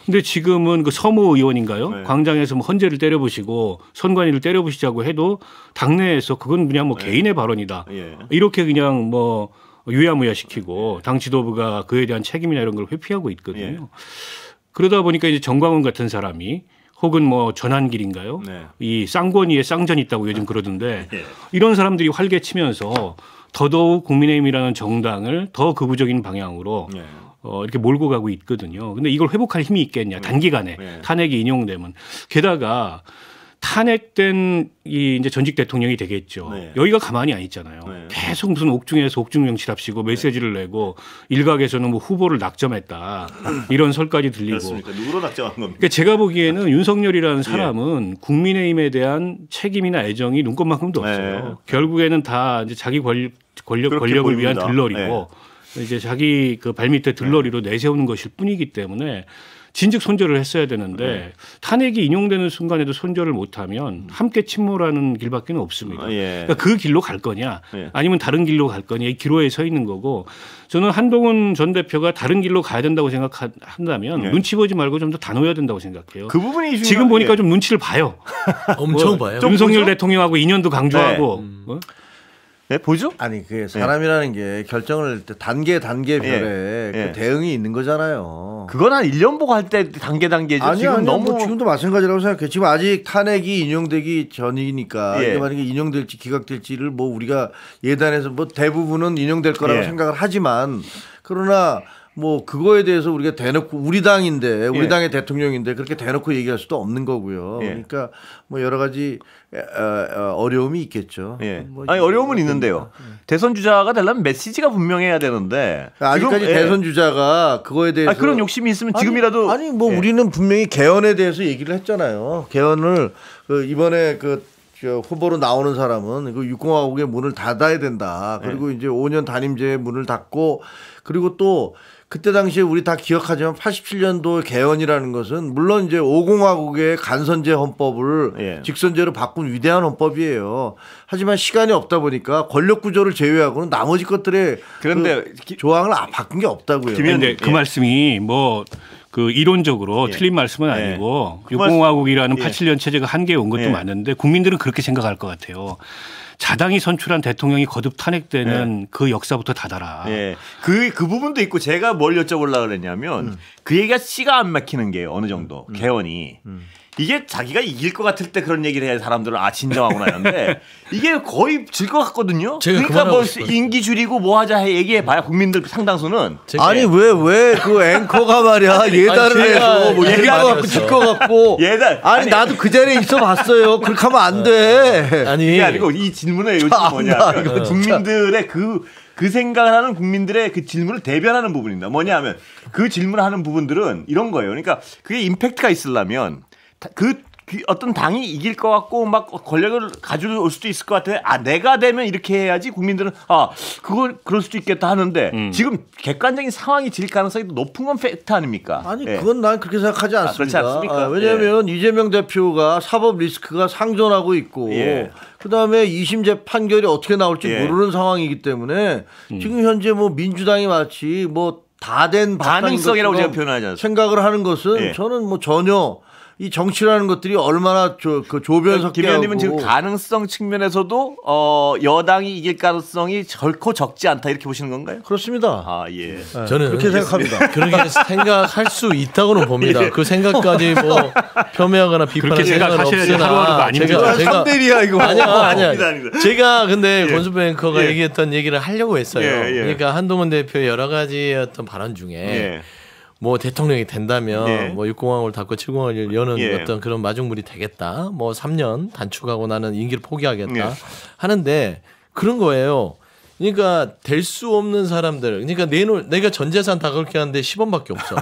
근데 지금은 그 서모 의원인가요? 광장에서 뭐 헌재를 때려부시고 선관위를 때려부시자고 해도 당내에서 그건 그냥 뭐 개인의 발언이다. 이렇게 그냥 뭐 유야무야 시키고 당 지도부가 그에 대한 책임이나 이런 걸 회피하고 있거든요. 그러다 보니까 이제 정광훈 같은 사람이 혹은 뭐 전환길인가요? 이 쌍권위에 쌍전 있다고 요즘 그러던데 이런 사람들이 활개치면서 더더욱 국민의힘이라는 정당을 더 극우적인 방향으로 이렇게 몰고 가고 있거든요. 근데 이걸 회복할 힘이 있겠냐? 단기간에 탄핵이 인용되면 게다가 탄핵된 이 이제 전직 대통령이 되겠죠. 여기가 가만히 안 있잖아요. 계속 무슨 옥중에서 옥중 정치랍시고 메시지를 내고 일각에서는 뭐 후보를 낙점했다 이런 설까지 들리고. 그렇습니까? 누구로 낙점한 겁니까? 그러니까 제가 보기에는 윤석열이라는 사람은 국민의힘에 대한 책임이나 애정이 눈꼽만큼도 없어요. 결국에는 다 이제 자기 권력을 위한 들러리고 이제 자기 그 발밑에 들러리로 내세우는 것일 뿐이기 때문에. 진즉 손절을 했어야 되는데 탄핵이 인용되는 순간에도 손절을 못하면 함께 침몰하는 길밖에 없습니다. 그러니까 그 길로 갈 거냐 아니면 다른 길로 갈 거냐 이 기로에 서 있는 거고 저는 한동훈 전 대표가 다른 길로 가야 된다고 생각한다면 눈치 보지 말고 좀 더 단호해야 된다고 생각해요. 그 부분이 지금 보니까 좀 눈치를 봐요. 엄청 봐요. 윤석열 대통령하고 인연도 강조하고 네, 보죠? 아니 그 사람이라는 게 결정을 단계별에 그 대응이 있는 거잖아요. 그건 한 1년 보고 할 때 단계죠. 아니, 지금 너무 뭐 지금도 마찬가지라고 생각해. 지금 아직 탄핵이 인용되기 전이니까 이게 만약에 인용될지 기각될지를 뭐 우리가 예단해서 뭐 대부분은 인용될 거라고 생각을 하지만 그러나 뭐 그거에 대해서 우리가 대놓고 우리 당인데 우리 당의 대통령인데 그렇게 대놓고 얘기할 수도 없는 거고요. 그러니까 뭐 여러 가지 어려움이 있겠죠. 뭐 아니 어려움은 있는데요. 대선 주자가 되려면 메시지가 분명해야 되는데 아직까지 지금, 대선 주자가 그거에 대해서 그런 욕심이 있으면 지금이라도 아니 뭐 우리는 분명히 개헌에 대해서 얘기를 했잖아요. 개헌을 이번에 저 후보로 나오는 사람은 그 육공화국의 문을 닫아야 된다. 그리고 이제 5년 단임제의 문을 닫고 그리고 또 그때 당시에 우리 다 기억하지만 87년도 개헌이라는 것은 물론 이제 5공화국의 간선제 헌법을 직선제로 바꾼 위대한 헌법이에요. 하지만 시간이 없다 보니까 권력 구조를 제외하고는 나머지 것들의 그런데 조항을 바꾼 게 없다고요. 그런데 그 말씀이 뭐 그 이론적으로 예. 틀린 말씀은 예. 아니고 그 말씀- 육공화국이라는 예. 87년 체제가 한계에 온 것도 예. 맞는데 국민들은 그렇게 생각할 것 같아요. 자당이 선출한 대통령이 거듭 탄핵되는 그 역사부터 닫아라. 예. 그 부분도 있고 제가 뭘 여쭤보려고 그랬냐면 그 얘기가 씨가 안 막히는 게 어느 정도 개헌이 이게 자기가 이길 것 같을 때 그런 얘기를 해야 사람들은 아 진정하구나 하는데 이게 거의 질 것 같거든요. 제가 그 그러니까 말하고 뭐 싶어요. 임기 줄이고 뭐 하자 얘기해 봐야 국민들 상당수는 아니 왜 그 앵커가 말이야 예단을 제가 해서 뭐 얘기를 얘기할 것 많이 같고 했어. 질 것 같고 예단. 아니 아니, 나도 그 자리에 있어 봤어요. 그렇게 하면 안 돼. 아니 이게 아니고 이 질문의 요즘이 뭐냐면 국민들의 그 생각을 하는 국민들의 그 질문을 대변하는 부분입니다. 뭐냐 하면 그 질문을 하는 부분들은 이런 거예요. 그러니까 그게 임팩트가 있으려면 그 어떤 당이 이길 것 같고 막 권력을 가져올 수도 있을 것 같아. 아 내가 되면 이렇게 해야지 국민들은 아 그걸 그럴 수도 있겠다 하는데 지금 객관적인 상황이 질 가능성이 높은 건 팩트 아닙니까? 아니 예. 그건 난 그렇게 생각하지 않습니다. 그렇지 않습니까? 왜냐하면 이재명 대표가 사법 리스크가 상존하고 있고 예. 그다음에 2심 판결이 어떻게 나올지 예. 모르는 상황이기 때문에 지금 현재 뭐 민주당이 마치 뭐 다 된 가능성이라고 제가 표현하지 않습니까? 생각을 하는 것은 예. 저는 뭐 전혀 이 정치라는 것들이 얼마나 그 조변석계하고 김 의원님은 지금 가능성 측면에서도 여당이 이길 가능성이 결코 적지 않다 이렇게 보시는 건가요? 그렇습니다. 아 예. 네, 저는 그렇게 생각합니다. 그렇게 생각할 수 있다고는 봅니다. 그 생각까지 뭐 폄훼하거나 비판할 그렇게 생각은 생각하셔야지 하루하루가 없으나 아닙니다. 제가 3대1이야 이거. 아니야. 아닙니다. 제가 근데 권수배 앵커가 예. 얘기했던 얘기를 하려고 했어요. 예, 예. 그러니까 한동훈 대표의 여러 가지 어떤 발언 중에 예. 뭐 대통령이 된다면 예. 뭐 6공항을 닫고 7공항을 여는 예. 어떤 그런 마중물이 되겠다. 뭐 3년 단축하고 나는 임기를 포기하겠다 예. 하는데 그런 거예요. 그러니까 될 수 없는 사람들. 그러니까 내가 전 재산 다 그렇게 하는데 10원밖에 없어.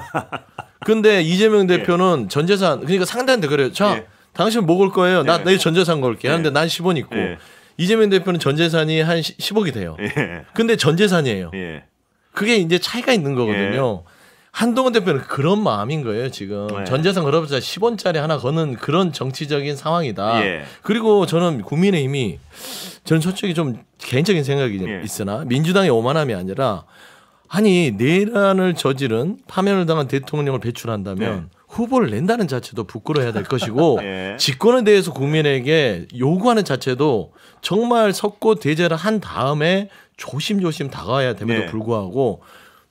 근데 이재명 대표는 전 재산 그러니까 상대한테 그래요. 자, 예. 당신 뭐 걸 거예요? 나 예. 내 전 재산 걸게. 예. 하는데 난 10원 있고. 예. 이재명 대표는 전 재산이 한 10억이 돼요. 예. 근데 전 재산이에요. 예. 그게 이제 차이가 있는 거거든요. 한동훈 대표는 그런 마음인 거예요, 지금. 네. 전 재산 걸어보자 10원짜리 하나 거는 그런 정치적인 상황이다. 예. 그리고 저는 국민의힘이 저는 솔직히 좀 개인적인 생각이 예. 있으나 민주당의 오만함이 아니라 아니 내란을 저지른 파면을 당한 대통령을 배출한다면 네. 후보를 낸다는 자체도 부끄러워야 될 것이고 예. 집권에 대해서 국민에게 요구하는 자체도 정말 석고 대제를 한 다음에 조심조심 다가와야 됨에도 네. 불구하고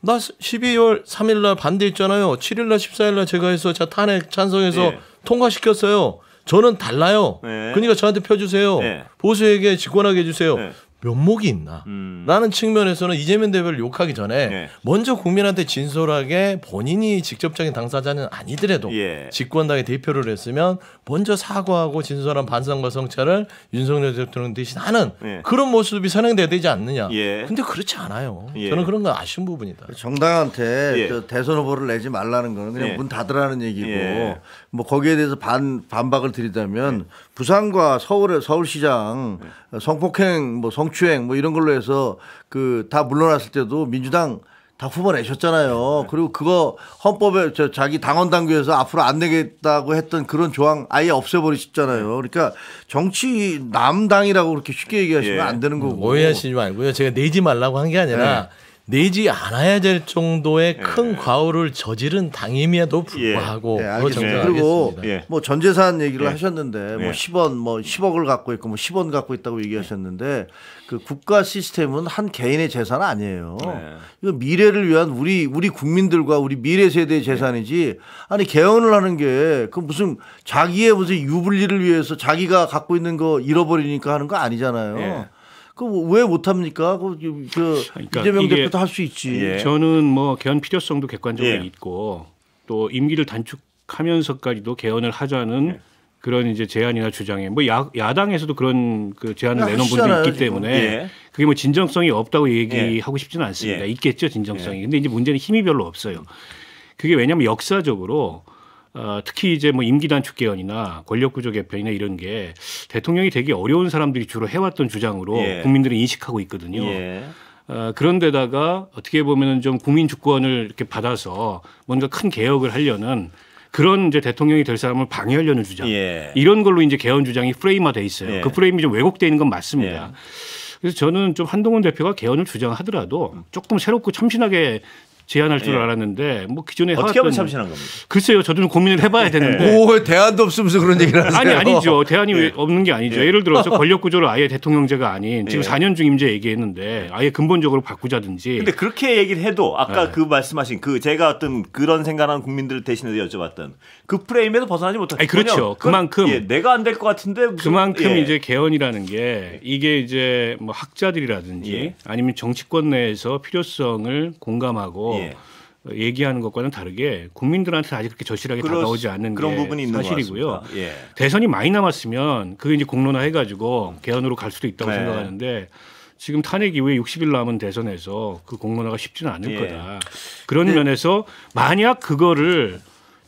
나 12월 3일 날 반대했잖아요. 7일 날 14일 날 제가 해서 자 탄핵 찬성해서 예. 통과시켰어요. 저는 달라요. 네. 그러니까 저한테 펴주세요. 네. 보수에게 집권하게 해주세요. 네. 면목이 있나? 라는 측면에서는 이재명 대표를 욕하기 전에 네. 먼저 국민한테 진솔하게 본인이 직접적인 당사자는 아니더라도 예. 집권당의 대표를 했으면 먼저 사과하고 진솔한 반성과 성찰을 윤석열 대통령 대신 하는 예. 그런 모습이 선행돼야 되지 않느냐. 예. 근데 그렇지 않아요. 예. 저는 그런 건 아쉬운 부분이다. 정당한테 예. 저 대선 후보를 내지 말라는 거는 그냥 예. 문 닫으라는 얘기고 예. 뭐 거기에 대해서 반박을 드리자면 부산과 서울시장 성폭행 뭐 성추행 뭐 이런 걸로 해서 그 다 물러났을 때도 민주당 다 후보 내셨잖아요. 그리고 그거 헌법에 자기 당원 당규에서 앞으로 안 내겠다고 했던 그런 조항 아예 없애버리셨잖아요. 그러니까 정치 남당이라고 그렇게 쉽게 얘기하시면 예. 안 되는 거고. 오해하시지 말고요. 제가 내지 말라고 한 게 아니라 내지 않아야 될 정도의 큰 과오를 저지른 당임에도 불구하고 네, 그거 알겠습니다. 정리하겠습니다. 그리고 예. 뭐 전재산 얘기를 예. 하셨는데 뭐 예. 10원 뭐 10억을 갖고 있고 뭐 10원 갖고 있다고 얘기하셨는데 그 국가 시스템은 한 개인의 재산 아니에요. 네. 이거 미래를 위한 우리 국민들과 우리 미래 세대의 재산이지. 아니 개헌을 하는 게 그 무슨 자기의 무슨 유불리를 위해서 자기가 갖고 있는 거 잃어버리니까 하는 거 아니잖아요. 예. 그 왜 못합니까? 그러니까 이재명 이게 대표도 할 수 있지. 예. 저는 뭐 개헌 필요성도 객관적으로 예. 있고 또 임기를 단축하면서까지도 개헌을 하자는 그런 이제 제안이나 주장에 뭐 야당에서도 그런 그 제안을 내놓은 분도 하시잖아요, 있기 지금. 때문에 예. 그게 뭐 진정성이 없다고 얘기하고 싶지는 않습니다. 예. 있겠죠 진정성이. 근데 이제 문제는 힘이 별로 없어요. 그게 왜냐하면 역사적으로 특히 이제 뭐 임기 단축 개헌이나 권력구조 개편이나 이런 게 대통령이 되게 어려운 사람들이 주로 해왔던 주장으로 예. 국민들은 인식하고 있거든요. 예. 그런데다가 어떻게 보면 좀 국민 주권을 이렇게 받아서 뭔가 큰 개혁을 하려는 그런 이제 대통령이 될 사람을 방해하려는 주장. 예. 이런 걸로 이제 개헌 주장이 프레임화돼 있어요. 예. 그 프레임이 좀 왜곡되어 있는 건 맞습니다. 예. 그래서 저는 좀 한동훈 대표가 개헌을 주장하더라도 조금 새롭고 참신하게 제안할 줄 예. 알았는데 뭐 기존에 어떻게 하면 해왔던 참신한 겁니까? 글쎄요, 저도 고민을 해봐야 되는데. 오, 대안도 없으면서 그런 얘기를 하세요. 아니죠. 대안이 예. 없는 게 아니죠. 예. 예를 들어서 권력 구조를 아예 대통령제가 아닌 지금 예. 4년 중임제 얘기했는데 아예 근본적으로 바꾸자든지. 근데 그렇게 얘기를 해도 아까 네. 그 말씀하신 그 제가 어떤 그런 생각하는 국민들을 대신해서 여쭤봤던 그 프레임에서 벗어나지 못하죠. 아니, 그렇죠. 그만큼 예, 내가 안 될 것 같은데 무슨, 그만큼 예. 이제 개헌이라는 게 이게 이제 뭐 학자들이라든지 예. 아니면 정치권 내에서 필요성을 공감하고 예. 얘기하는 것과는 다르게 국민들한테 아직 그렇게 절실하게 다가오지 않는 그런 게 부분이 있는 사실이고요. 것 같습니다. 예. 대선이 많이 남았으면 그게 이제 공론화해가지고 개헌으로 갈 수도 있다고 네. 생각하는데 지금 탄핵 이후에 60일 남은 대선에서 그 공론화가 쉽지는 않을 예. 거다. 그런 면에서 만약 그거를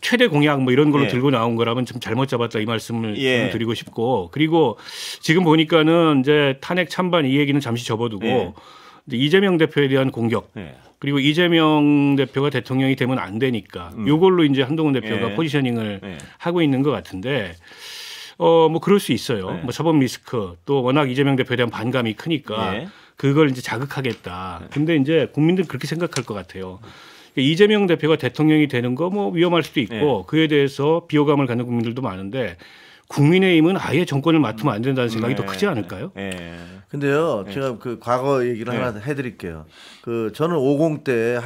최대 공약 뭐 이런 걸로 예. 들고 나온 거라면 좀 잘못 잡았다 이 말씀을 예. 좀 드리고 싶고 그리고 지금 보니까는 이제 탄핵 찬반 이 얘기는 잠시 접어두고 예. 이제 이재명 대표에 대한 공격 예. 그리고 이재명 대표가 대통령이 되면 안 되니까 요걸로 이제 한동훈 대표가 예. 포지셔닝을 예. 하고 있는 것 같은데 뭐 그럴 수 있어요. 네. 뭐 사법 리스크 또 워낙 이재명 대표에 대한 반감이 크니까 예. 그걸 이제 자극하겠다. 근데 이제 국민들은 그렇게 생각할 것 같아요. 이재명 대표가 대통령이 되는 거 뭐 위험할 수도 있고 그에 대해서 비호감을 갖는 국민들도 많은데 국민의힘은 아예 정권을 맡으면 안 된다는 생각이 더 크지 않을까요? 예. 근데요, 제가 그 과거 얘기를 하나 해드릴게요. 그 저는 50 때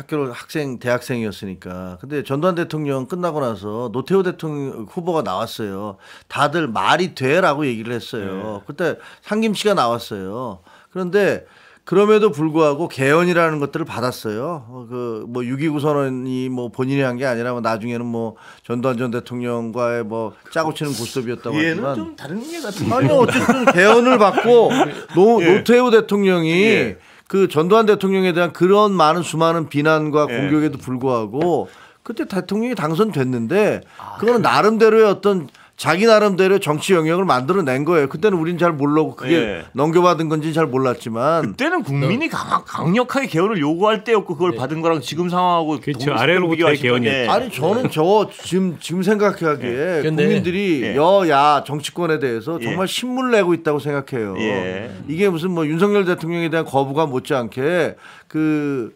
대학생이었으니까. 근데 전두환 대통령 끝나고 나서 노태우 대통령 후보가 나왔어요. 다들 말이 돼라고 얘기를 했어요. 그때 상김씨가 나왔어요. 그런데 그럼에도 불구하고 개헌이라는 것들을 받았어요. 그 뭐 6.29 선언이 뭐 본인이 한 게 아니라 뭐 나중에는 뭐 전두환 전 대통령과의 뭐 짜고 치는 고스톱이었다고 얘는 하지만 좀 다른 예 같은데. 아니 어쨌든 개헌을 받고 노태우 대통령이 예. 그 전두환 대통령에 대한 그런 많은 수많은 비난과 예. 공격에도 불구하고 그때 대통령이 당선됐는데 그거는 나름대로의 어떤 자기 나름대로 정치 영역을 만들어낸 거예요. 그때는 우린 잘 모르고 그게 예. 넘겨받은 건지 잘 몰랐지만 그때는 국민이 강력하게 개헌을 요구할 때였고 그걸 받은 거랑 지금 상황하고 그렇죠. 아래로부터의 개헌이었죠. 아니 저는 지금 생각하기에 근데- 국민들이 예. 여야 정치권에 대해서 예. 정말 신물 내고 있다고 생각해요. 예. 이게 무슨 뭐 윤석열 대통령에 대한 거부감 못지않게 그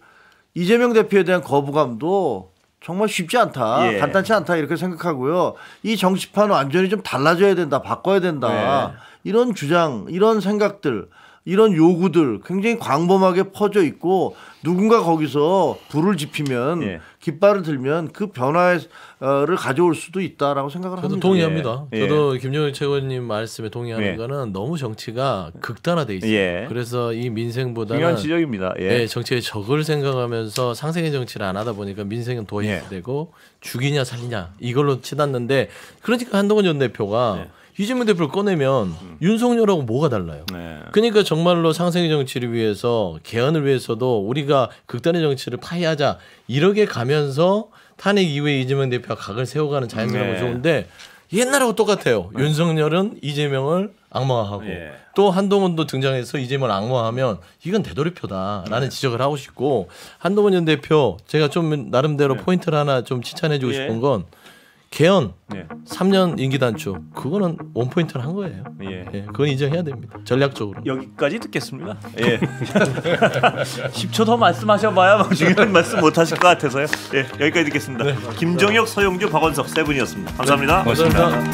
이재명 대표에 대한 거부감도 정말 쉽지 않다. 예. 간단치 않다 이렇게 생각하고요. 이 정치판은 완전히 좀 달라져야 된다. 바꿔야 된다. 이런 주장, 이런 생각들, 이런 요구들 굉장히 광범하게 퍼져 있고 누군가 거기서 불을 지피면 예. 깃발을 들면 그 변화를 가져올 수도 있다라고 생각을 저도 합니다. 동의합니다. 예. 저도 김정일 최고님 말씀에 동의하는 예. 거는 너무 정치가 극단화돼 있어요. 예. 그래서 이 민생보다는 중요한 지적입니다. 예. 정치의 적을 생각하면서 상생의 정치를 안 하다 보니까 민생은 더 예. 희대되고 죽이냐 살리냐 이걸로 치닫는데 그러니까 한동훈 전 대표가 이재명 대표를 꺼내면 윤석열하고 뭐가 달라요? 네. 그러니까 정말로 상생의 정치를 위해서 개헌을 위해서도 우리가 극단의 정치를 파해하자 이렇게 가면서 탄핵 이후에 이재명 대표가 각을 세워가는 자연스러운 거 네. 좋은데 옛날하고 똑같아요. 윤석열은 이재명을 악마화하고 예. 또 한동훈도 등장해서 이재명을 악마화하면 이건 되돌이표다라는 지적을 하고 싶고 한동훈 전 대표 제가 좀 나름대로 포인트를 하나 좀 칭찬해주고 예. 싶은 건 개헌 예. 3년 임기 단축 그거는 원포인트를 한 거예요. 예. 예, 그건 인정해야 됩니다. 전략적으로. 여기까지 듣겠습니다. 예. 10초 더 말씀하셔봐야 뭐 중요한 말씀 못 하실 것 같아서요. 예, 여기까지 듣겠습니다. 김정혁, 서영주, 박원석 세 분이었습니다. 감사합니다. 감사합니다.